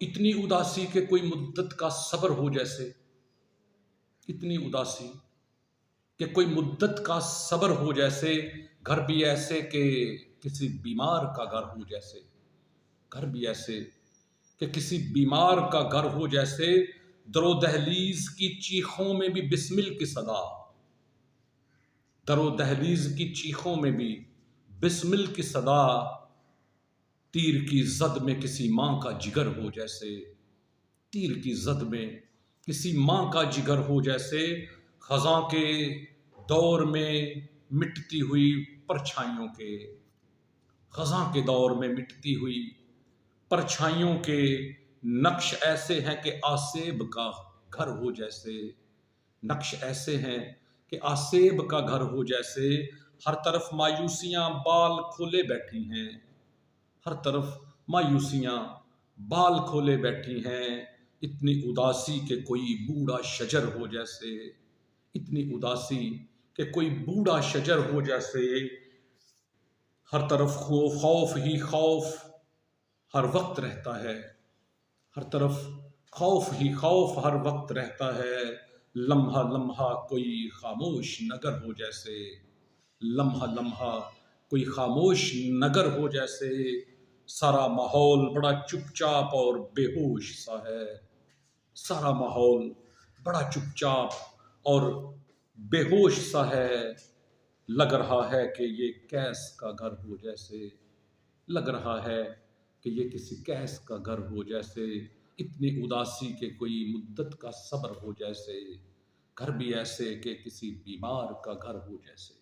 اتنی اداسی کہ کوئی مدت کا صبر ہو جیسے، اتنی اداسی کہ کوئی مدت کا صبر ہو جیسے، گھر بھی ایسے کہ کسی بیمار کا گھر ہو جیسے، گھر بھی ایسے کہ کسی بیمار کا گھر ہو جیسے، در و دہلیز کی چیخوں میں بھی بسمل کی صدا، در و دہلیز کی چیخوں میں بھی بسمل کی صدا، تیر کی زد میں کسی ماں کا جگر ہو جیسے، تیر کی زد میں کسی ماں کا جگر ہو جیسے، خزاں کے دور میں مٹتی ہوئی پرچھائیوں کے، خزاں کے دور میں مٹتی ہوئی پرچھائیوں کے نقش ایسے ہیں کہ آسیب کا گھر ہو جیسے، نقش ایسے ہیں کہ آسیب کا گھر ہو جیسے، ہر طرف مایوسیاں بال کھولے بیٹھی ہیں، ہر طرف مایوسیاں بال کھولے بیٹھی ہیں، اتنی اداسی کہ کوئی بوڑھا شجر ہو جیسے، اتنی اداسی کہ کوئی بوڑھا شجر ہو جیسے، ہر طرف خوف ہی خوف ہر وقت رہتا ہے، ہر طرف خوف ہی خوف ہر وقت رہتا ہے، لمحہ لمحہ کوئی خاموش نگر ہو جیسے، لمحہ لمحہ کوئی خاموش نگر ہو جیسے، سارا ماحول بڑا چپ چاپ اور بے ہوش سا ہے، سارا ماحول بڑا چپ چاپ اور بے ہوش سا ہے، لگ رہا ہے کہ یہ کیس کا گھر ہو جیسے، لگ رہا ہے کہ یہ کسی کیس کا گھر ہو جیسے، اتنی اداسی کہ کوئی مدت کا صبر ہو جیسے، گھر بھی ایسے کہ کسی بیمار کا گھر ہو جیسے۔